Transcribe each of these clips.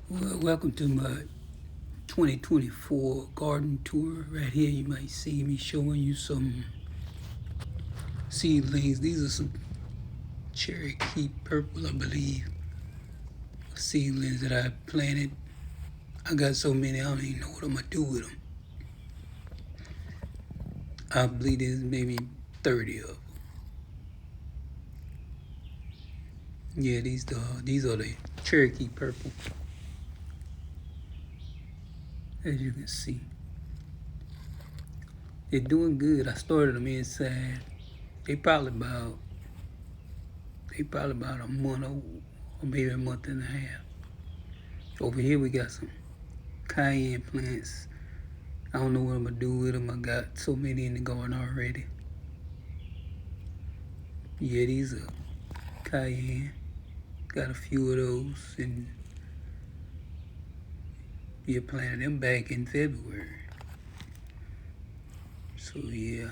Well, welcome to my 2024 garden tour. Right here, you might see me showing you some seedlings. These are some Cherokee Purple, I believe, seedlings that I planted. I got so many, I don't even know what I'm gonna do with them. I believe there's maybe 30 of them. Yeah, these are the Cherokee Purple, as you can see. They're doing good. I started them inside. They probably about a month old, or maybe a month and a half. Over here we got some cayenne plants. I don't know what I'm gonna do with them. I got so many in the garden already. Yeah, these are cayenne. Got a few of those, and we planted them back in February. So yeah,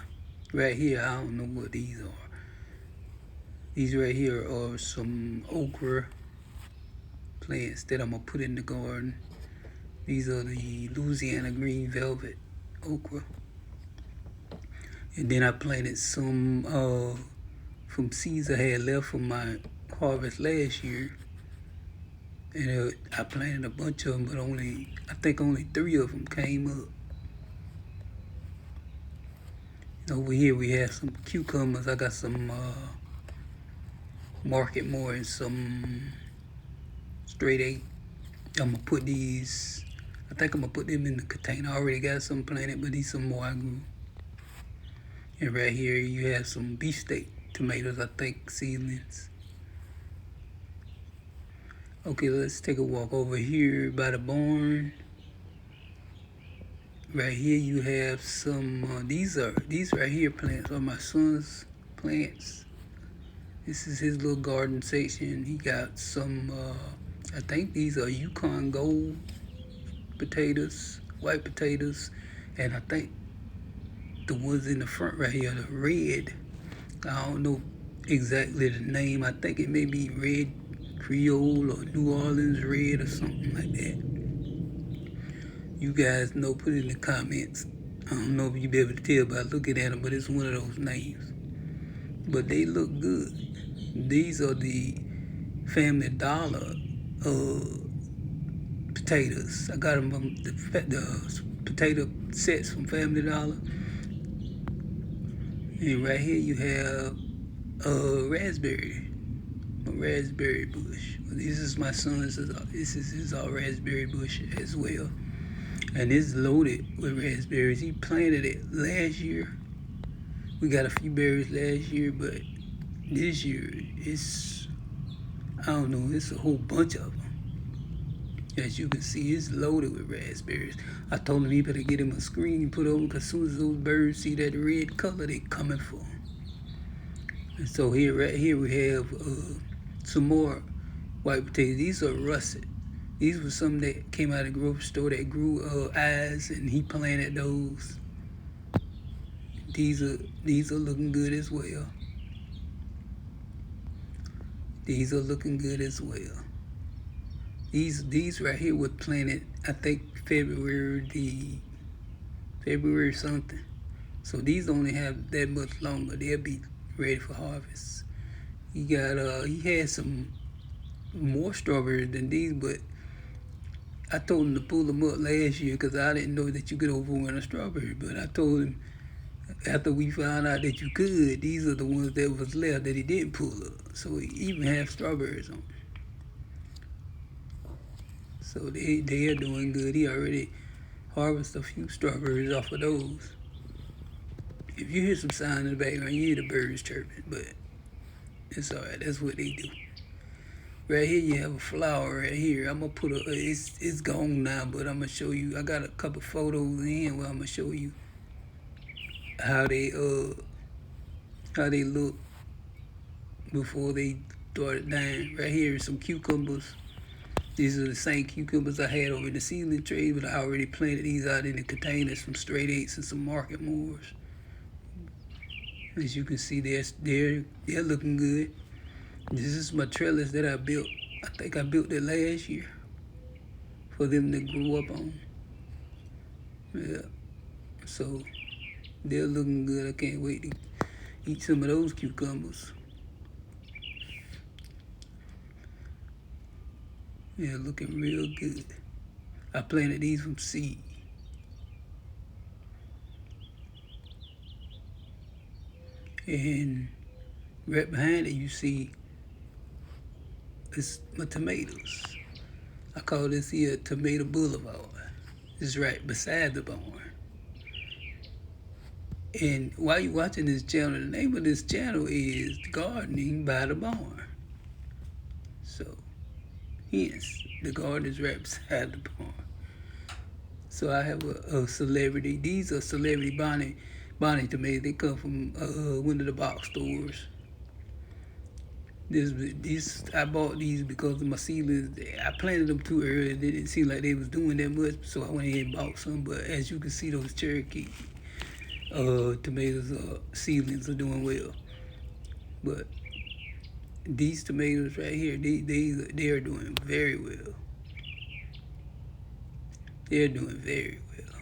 right here I don't know what these are. These right here are some okra plants that I'm gonna put in the garden. These are the Louisiana green velvet okra. And then I planted some from seeds I had left from my harvest last year. And I planted a bunch of them, but I think only 3 of them came up. And over here we have some cucumbers. I got some Market More and some Straight 8. I'm gonna put these. I think I'm gonna put them in the container. I already got some planted, but these some more I grew. And right here you have some beefsteak tomatoes, I think seedlings. Okay, let's take a walk over here by the barn. Right here you have some, these right here plants are my son's plants. This is his little garden section. He got some, I think these are Yukon Gold potatoes, white potatoes. And I think the ones in the front right here, the red, I don't know exactly the name. I think it may be Red Creole or New Orleans Red or something like that. You guys know, put it in the comments. I don't know if you'll be able to tell by looking at them, but it's one of those names. But they look good. These are the Family Dollar uh, potatoes. I got them from the potato sets from Family Dollar. And right here you have a raspberry bush. This is my son's. This is his raspberry bush as well, and it's loaded with raspberries. He planted it last year. We got a few berries last year, but this year it's, I don't know, it's a whole bunch of them. As you can see, it's loaded with raspberries. I told him he better get him a screen put over, because as soon as those birds see that red color, they coming for him. And so right here we have some more white potatoes. These are russet. These were some that came out of the grocery store that grew eyes, and he planted those. These are looking good as well. These are looking good as well. These right here were planted, I think February something. So these only have that much longer. They'll be ready for harvest. He had some more strawberries than these, but I told him to pull them up last year because I didn't know that you could overwinter a strawberry. But I told him after we found out that you could, these are the ones that was left that he didn't pull up. So he even have strawberries on. So they are doing good. He already harvested a few strawberries off of those. If you hear some sound in the background, you hear the birds chirping, but it's alright. That's what they do. Right here you have a flower right here. I'm gonna put it's gone now, but I'm gonna show you. I got a couple photos in where I'm gonna show you how they look before they started dying. Right here is some cucumbers. These are the same cucumbers I had over in the seedling tray, but I already planted these out in the containers from Straight 8s and some Market Moors. As you can see, they're looking good. This is my trellis that I built. I think I built it last year. for them to grow up on. Yeah. So they're looking good. I can't wait to eat some of those cucumbers. Yeah, looking real good. I planted these from seed. And right behind it, you see, it's my tomatoes. I call this here Tomato Boulevard. It's right beside the barn. And while you're watching this channel, the name of this channel is Gardening by the Barn. So, hence, the garden is right beside the barn. So I have a celebrity. These are celebrity Bonnie tomatoes. They come from one of the box stores. I bought these because of my seedlings. I planted them too early. They didn't seem like they was doing that much, so I went ahead and bought some. But as you can see, those Cherokee tomatoes seedlings are doing well. But these tomatoes right here, they are doing very well. They're doing very well.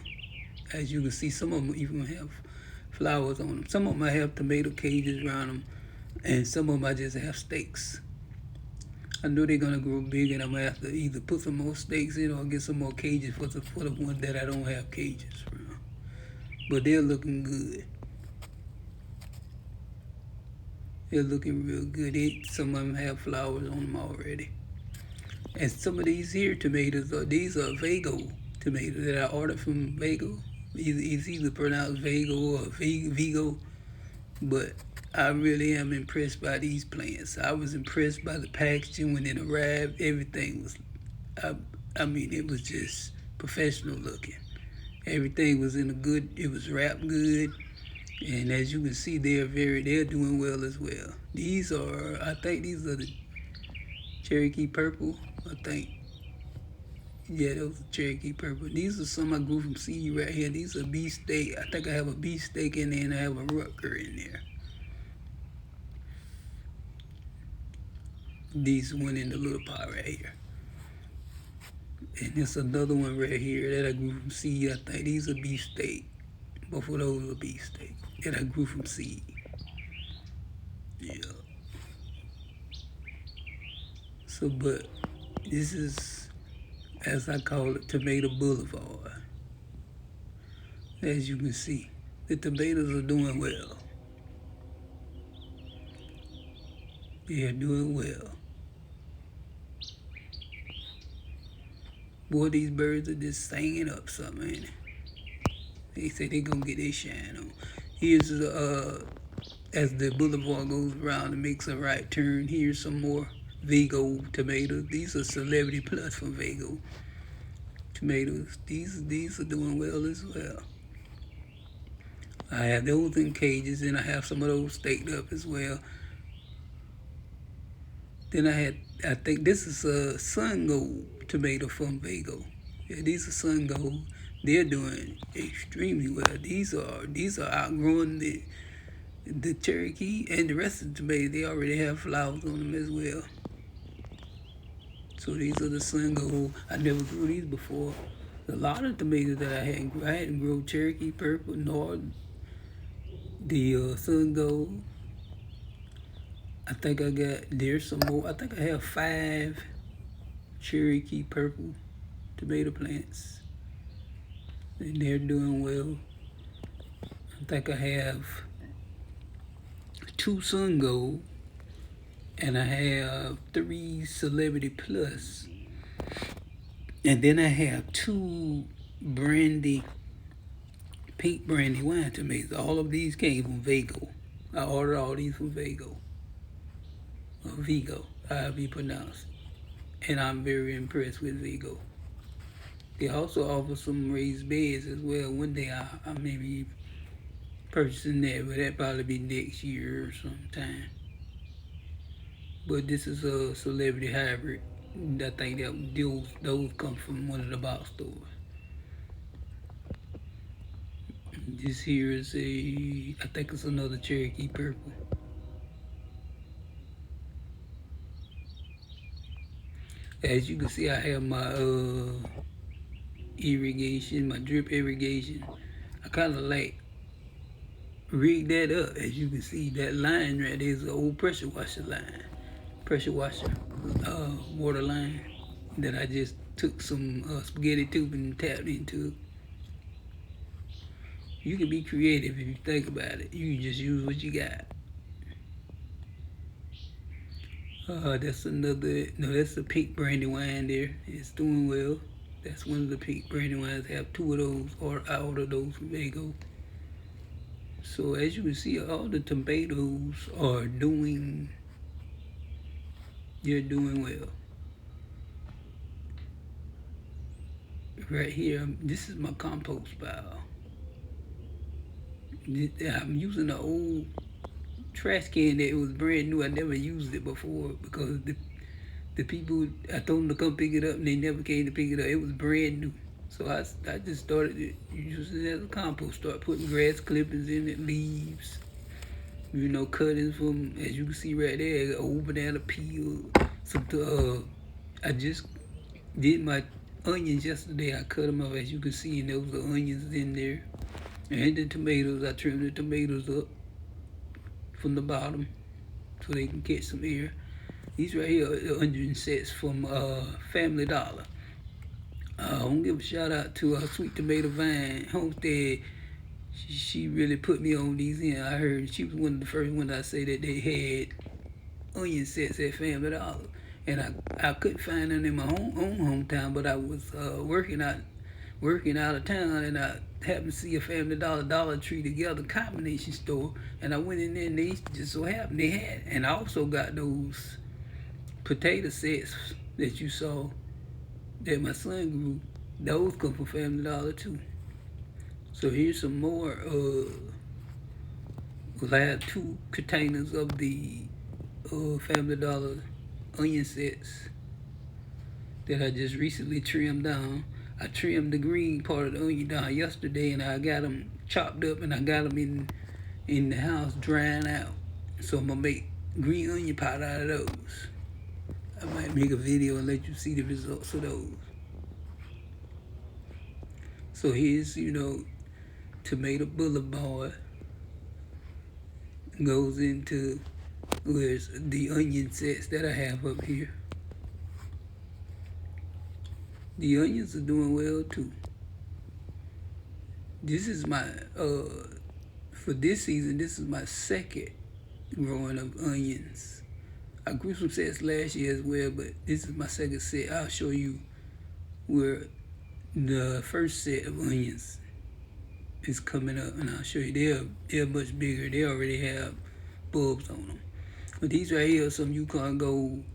As you can see, some of them even have flowers on them. Some of them I have tomato cages around them, and some of them I just have stakes. I know they're gonna grow big, and I'm gonna have to either put some more stakes in or get some more cages for the ones that I don't have cages from. But they're looking good. They're looking real good. Some of them have flowers on them already. And some of these here tomatoes, these are Vago tomatoes that I ordered from Vago. It's either pronounced Vago or Vigo, but I really am impressed by these plants. I was impressed by the packaging when it arrived. Everything was, I mean, it was just professional looking. Everything was it was wrapped good. And as you can see, they're doing well as well. I think these are the Cherokee Purple, I think. Yeah, those are Cherokee Purple. These are some I grew from seed right here. These are beefsteak. I think I have a beefsteak in there and I have a Rutger in there. These one in the little pot right here. And there's another one right here that I grew from seed. I think these are beefsteak. Both of those are beefsteak that I grew from seed. Yeah. So, but this is, as I call it, Tomato Boulevard. As you can see, the tomatoes are doing well. They are doing well. Boy, these birds are just singing up something, ain't it? They say they gonna get their shine on. Here's as the boulevard goes around and makes a right turn, here's some more Vago tomatoes. These are Celebrity Plus from Vago tomatoes. These are doing well as well. I have those in cages, and I have some of those staked up as well. Then I think this is a Sun Gold tomato from Vago. Yeah, these are Sun Gold. They're doing extremely well. These are outgrowing the Cherokee and the rest of the tomatoes. They already have flowers on them as well. So these are the Sun Gold. I never grew these before. A lot of tomatoes that I hadn't grown Cherokee Purple nor the Sun Gold. I think there's some more. I think I have 5 Cherokee Purple tomato plants. And they're doing well. I think I have 2 Sun Gold. And I have 3 Celebrity Plus. And then I have 2 pink brandy wine tomatoes. All of these came from Vago. I ordered all these from Vago. Or Vigo, however you pronounce it. And I'm very impressed with Vigo. They also offer some raised beds as well. One day I may be purchasing that, but that'll probably be next year or sometime. But this is a Celebrity Hybrid. I think that those come from one of the box stores. This here is I think it's another Cherokee Purple. As you can see, I have my irrigation, my drip irrigation. I kind of like rig that up. As you can see, that line right there is an old pressure washer line, pressure washer water line that I just took some spaghetti tubing and tapped into. You can be creative if you think about it. You can just use what you got. That's another, no, that's the pink brandy wine there. It's doing well. That's one of the pink brandy wines. I have two of those, or I ordered those from Vago. So as you can see, all the tomatoes are doing, you're doing well. Right here, this is my compost pile. I'm using an old trash can that was brand new. I never used it before because the people, I told them to come pick it up and they never came to pick it up. It was brand new. So I just started using it as a compost. Start putting grass clippings in it, leaves, cuttings from, as you can see right there, old banana peel. I just did my onions yesterday. I cut them up, as you can see, and there was the onions in there. And the tomatoes, I trimmed the tomatoes up from the bottom so they can catch some air. These right here are the onion sets from Family Dollar. I want to give a shout out to Sweet Tomato Vine Homestead. She really put me on these in. I heard she was one of the first ones I say that they had onion sets at Family Dollar. And I couldn't find them in my own hometown, but I was working out of town, and I happened to see a Family Dollar Tree Together combination store, and I went in there and they just so happened they had. And I also got those potato sets that you saw that my son grew. Those come from Family Dollar too. So here's some more. I have 2 containers of the Family Dollar onion sets that I just recently trimmed down. I trimmed the green part of the onion down yesterday, and I got them chopped up, and I got them in the house drying out. So I'm gonna make green onion powder out of those. I might make a video and let you see the results of those. So here's, Tomato Boulevard goes into where's the onion sets that I have up here. The onions are doing well too. This is my, for this season, this is my second growing of onions. I grew some sets last year as well, but this is my second set. I'll show you where the first set of onions is coming up, and I'll show you they're much bigger. They already have bulbs on them. But these right here are some Yukon Gold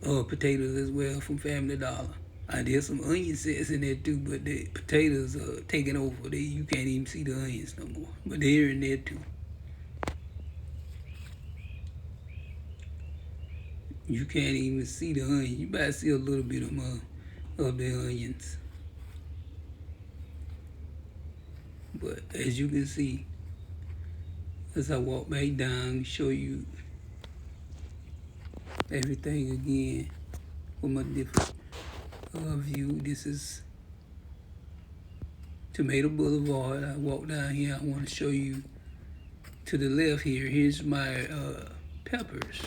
potatoes as well from Family Dollar. I did some onion sets in there too, but the potatoes are taking over. You can't even see the onions no more, but they're in there too. You can't even see the onion. You might see a little bit of the onions. But as you can see, as I walk back down, show you everything again from a different view. This is Tomato Boulevard. I walk down here. I want to show you to the left here. Here's my peppers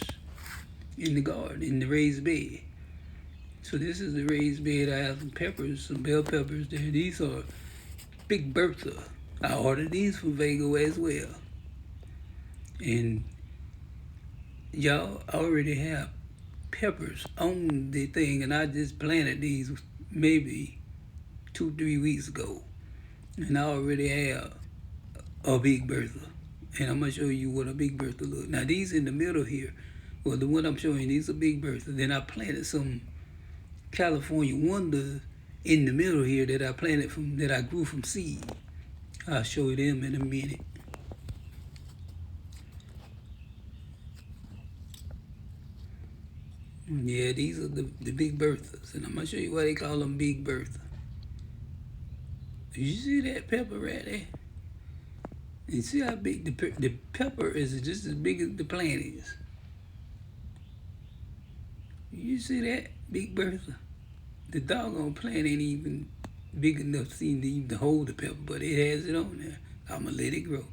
in the garden, in the raised bed. So this is the raised bed. I have some peppers, some bell peppers there. These are Big Bertha. I ordered these from Vago as well. And y'all already have peppers on the thing, and I just planted these maybe 2-3 weeks ago. And I already have a Big Bertha. And I'm gonna show you what a Big Bertha look. Now these in the middle here, well, the one I'm showing you, these are Big Bertha. Then I planted some California Wonder in the middle here that I grew from seed. I'll show you them in a minute. Yeah, these are the Big Berthas, and I'm gonna show you why they call them Big Bertha. You see that pepper right there? You see how big the pepper is just as big as the plant is. You see that, Big Bertha? The doggone plant ain't even big enough to even to hold the pepper, but it has it on there. I'ma let it grow.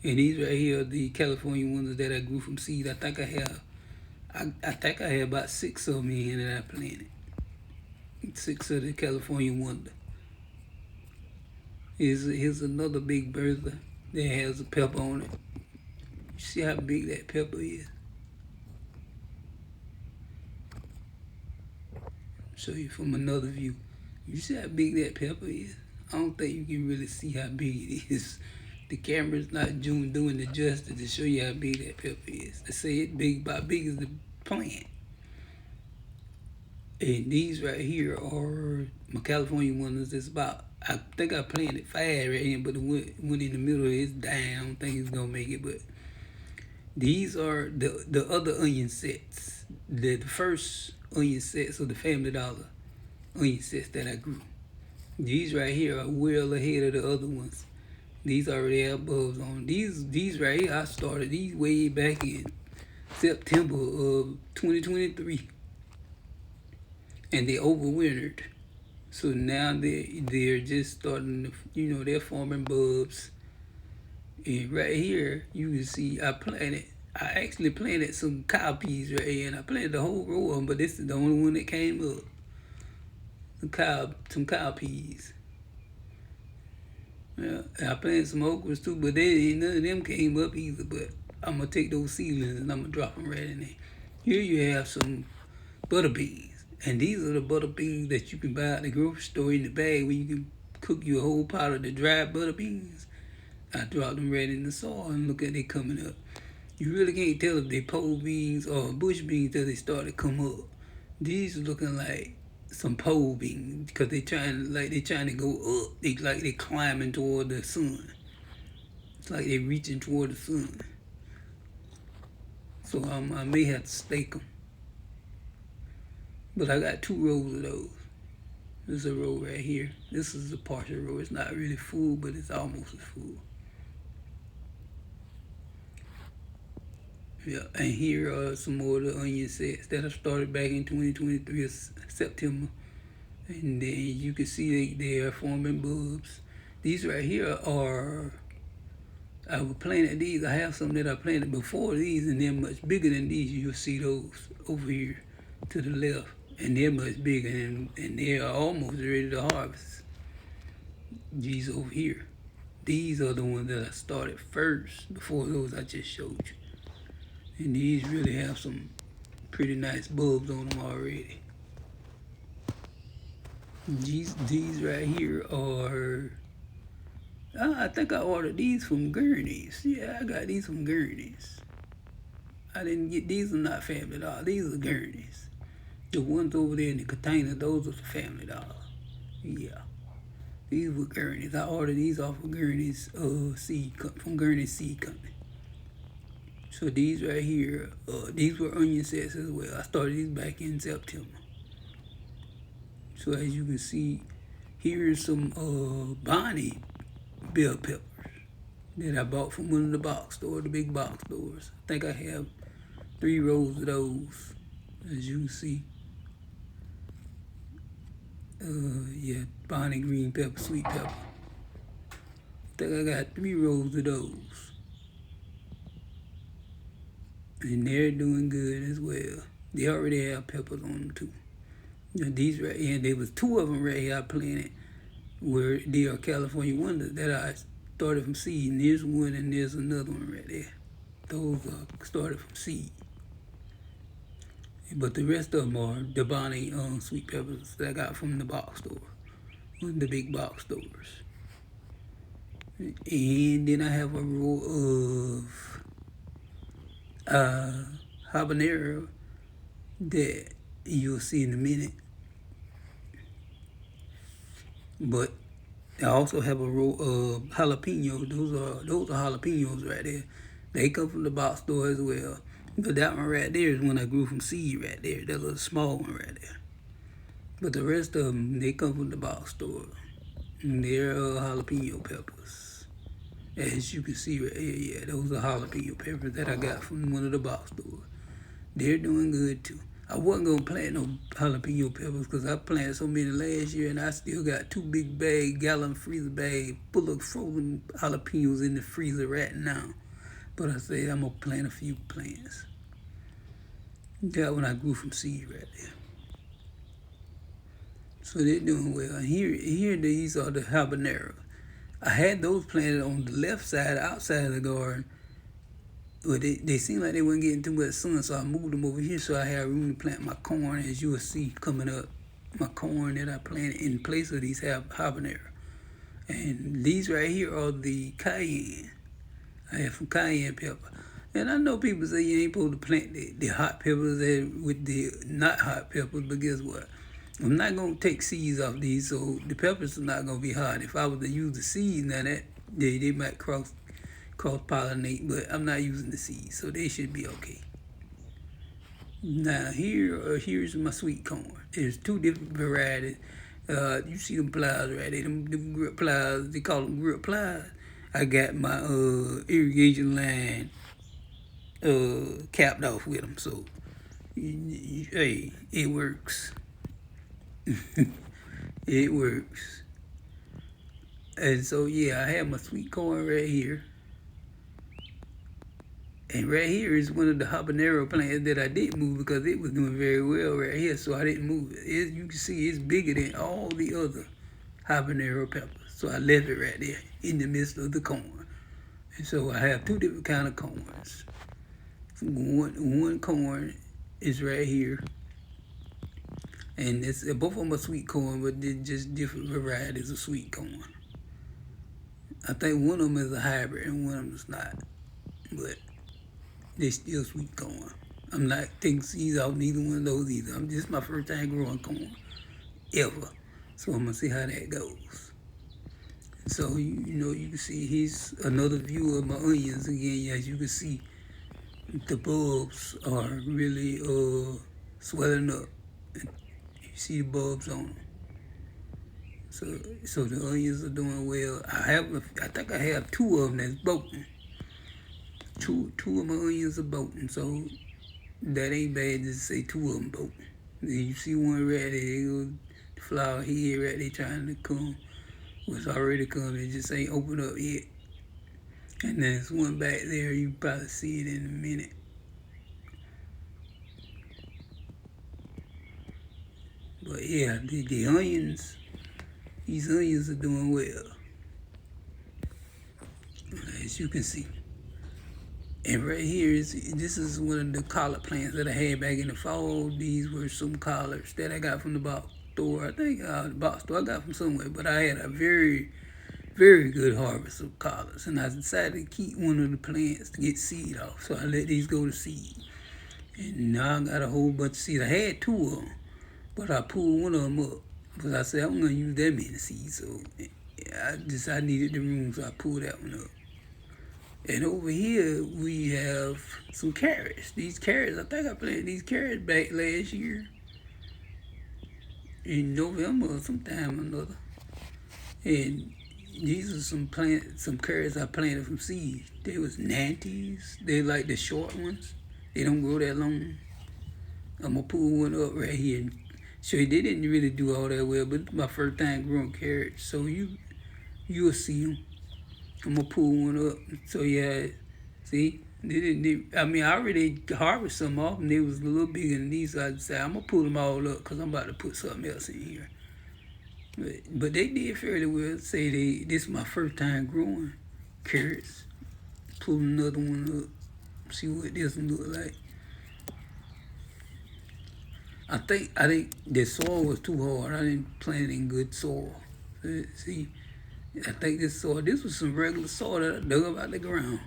And these right here are the California ones that I grew from seed. I think I have about 6 of them in here that I planted. 6 of the California Wonder. Here's another big bertha that has a pepper on it. You see how big that pepper is? Show you from another view. You see how big that pepper is? I don't think you can really see how big it is. The camera's not doing the justice to show you how big that pepper is. To say it big, about big as the plant. And these right here are my California ones. It's about, I think I planted 5 right here, but the one in the middle is down. I don't think it's gonna make it, but these are the other onion sets. The first onion sets of the Family Dollar onion sets that I grew. These right here are well ahead of the other ones. These already have bulbs on. These right here, I started these way back in September of 2023. And they overwintered. So now they're just starting to, they're forming bulbs. And right here, you can see I actually planted some cowpeas right here, and I planted a whole row of them, but this is the only one that came up. Some cowpeas. Yeah, I planted some okras too, but none of them came up either. But I'm gonna take those seedlings and I'm gonna drop them right in there. Here you have some butter beans, and these are the butter beans that you can buy at the grocery store in the bag where you can cook you a whole pot of the dried butter beans. I dropped them right in the soil and look at they coming up. You really can't tell if they pole beans or bush beans till they start to come up. These are looking like some pole beans because they're trying to go up. They climbing toward the sun. It's like they're reaching toward the sun. So I may have to stake them. But I got 2 rows of those. There's a row right here. This is a partial row. It's not really full, but it's almost as full. Yeah, and here are some more of the onion sets that I started back in 2023 September. And then you can see they are forming bulbs. These right here are, I planted these. I have some that I planted before these, and they're much bigger than these. You'll see those over here to the left. And they're much bigger, and they are almost ready to harvest. These over here. These are the ones that I started first before those I just showed you. And these really have some pretty nice bulbs on them already. These right here are, I think I ordered these from Gurney's. Yeah, I got these from Gurney's. I didn't get, these are not Family Dollar, these are Gurney's. The ones over there in the container, those are the Family Dollar. Yeah. These were Gurney's. I ordered these off of Gurney's from Gurney's Seed Company. So these right here, these were onion sets as well. I started these back in September. So as you can see, here's some Bonnie bell peppers that I bought from one of the box stores, the big box stores. I think I have 3 rows of those, as you can see. Yeah, Bonnie green pepper, sweet pepper. I think I got 3 rows of those. And they're doing good as well. They already have peppers on them too. And these right here, there was 2 of them right here I planted where they are California Wonders that I started from seed. And there's one and there's another one right there. Those are started from seed. But the rest of them are the Bonnie sweet peppers that I got from the box store, one of the big box stores. And then I have a row of habanero that you'll see in a minute. But I also have a row of jalapenos. Those are jalapenos right there. They come from the box store as well. But that one right there is one I grew from seed right there. That little small one right there. But the rest of them, they come from the box store. And they're jalapeno peppers. As you can see right here, yeah, those are jalapeno peppers that I got from one of the box stores. They're doing good too. I wasn't gonna plant no jalapeno peppers because I planted so many last year, and I still got 2 big gallon freezer bag full of frozen jalapenos in the freezer right now. But I said I'm gonna plant a few plants. That one I grew from seed right there. So they're doing well. And here these are the habanero. I had those planted on the left side, outside of the garden, but they seemed like they weren't getting too much sun, so I moved them over here so I had room to plant my corn, as you will see coming up. My corn that I planted in place of these habanero. And these right here are the cayenne. I have some cayenne pepper. And I know people say you ain't supposed to plant the hot peppers with the not hot peppers, but guess what? I'm not going to take seeds off these, so the peppers are not going to be hot. If I was to use the seeds, now that they might cross-pollinate, but I'm not using the seeds, so they should be okay. Now here's my sweet corn. There's 2 different varieties. You see them pliers right there, them grip pliers, they call them grip pliers. I got my irrigation line capped off with them, so hey, it works. It works. And so yeah, I have my sweet corn right here. And right here is one of the habanero plants that I didn't move because it was doing very well right here, so I didn't move it. You can see it's bigger than all the other habanero peppers. So I left it right there in the midst of the corn. And so I have 2 different kind of corns. One corn is right here. And both of them are sweet corn, but they're just different varieties of sweet corn. I think one of them is a hybrid and one of them is not. But they still sweet corn. I'm not taking seeds off neither one of those either. This is my first time growing corn ever. So I'm gonna see how that goes. So you can see here's another view of my onions again. As you can see, the bulbs are really swelling up. You see the bulbs on them. So the onions are doing well. I think I have 2 of them that's bolting. Two of my onions are bolting, so that ain't bad to say 2 of them bolting. Then you see one right there, the flower head right there trying to come. Was already coming, it just ain't opened up yet. And there's one back there, you probably see it in a minute. But yeah, the onions, these onions are doing well, as you can see. And right here this is one of the collard plants that I had back in the fall. These were some collards that I got from the box store. I think the box store I got from somewhere, but I had a very, very good harvest of collards, and I decided to keep one of the plants to get seed off. So I let these go to seed, and now I got a whole bunch of seeds. I had 2 of them, but I pulled one of them up because I said I'm gonna use that many seeds. So I needed the room, so I pulled that one up. And over here, we have some carrots. These carrots, I think I planted these carrots back last year in November or sometime or another. And these are some carrots I planted from seed. They was Nantes. They like the short ones. They don't grow that long. I'm gonna pull one up right here and show you. They didn't really do all that well, but it's my first time growing carrots, so you'll see them. I'm gonna pull one up. So yeah, see, I already harvested some off them. They was a little bigger than these, so I decided I'm gonna pull them all up because I'm about to put something else in here. But they did fairly well. Say this is my first time growing carrots. Pull another one up. See what this one look like. I think the soil was too hard. I didn't plant it in good soil. See. I think this was some regular soil that I dug up out the ground.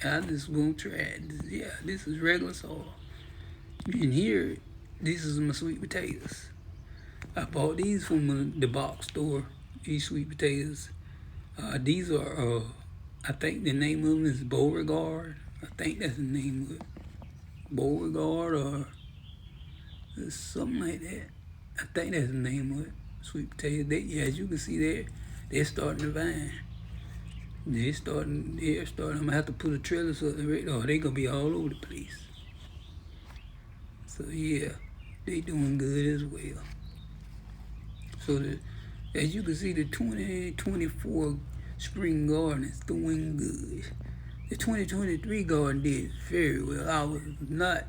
And I just gonna try it. Yeah, this is regular soil. And here, these is my sweet potatoes. I bought these from the box store, these sweet potatoes. These are, I think the name of them is Beauregard. I think that's the name of it. Beauregard or something like that. I think that's the name of it. Sweet potatoes. Yeah, as you can see there, they're starting to vine. They're starting. I'm gonna have to put a trellis up there, or they're gonna be all over the place. So yeah, they doing good as well. So as you can see, the 2024 spring garden is doing good. The 2023 garden did very well. I was not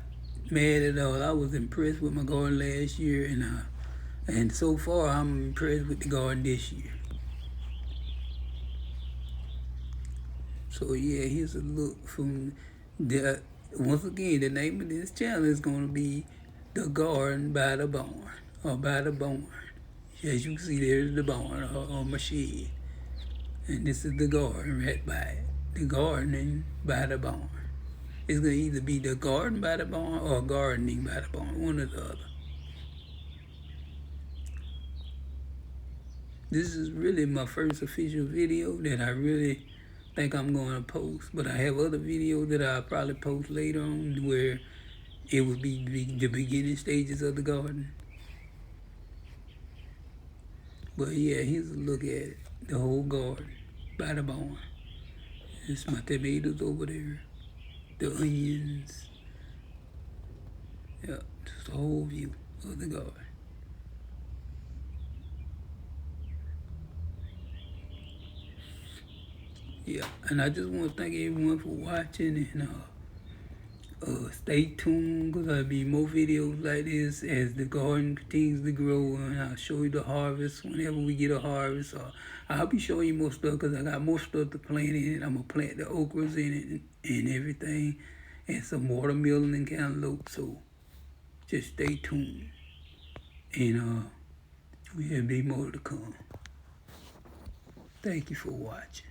mad at all. I was impressed with my garden last year, and so far I'm impressed with the garden this year. So yeah, here's a look from the, once again, the name of this channel is going to be The Garden by the Barn, or by the barn. As you can see, there's the barn or my shed. And this is the garden right by it. The gardening by the barn. It's going to either be the garden by the barn or gardening by the barn, one or the other. This is really my first official video that I really think I'm going to post, but I have other videos that I'll probably post later on where it would be the beginning stages of the garden. But yeah, here's a look at it, the whole garden by the barn. It's my tomatoes over there, the onions. Yeah, just a whole view of the garden. Yeah, and I just want to thank everyone for watching, and stay tuned, because there'll be more videos like this as the garden continues to grow, and I'll show you the harvest whenever we get a harvest. Or I'll be showing you more stuff because I got more stuff to plant in it. I'm going to plant the okras in it and everything, and some watermelon and cantaloupe. So just stay tuned, and there'll be more to come. Thank you for watching.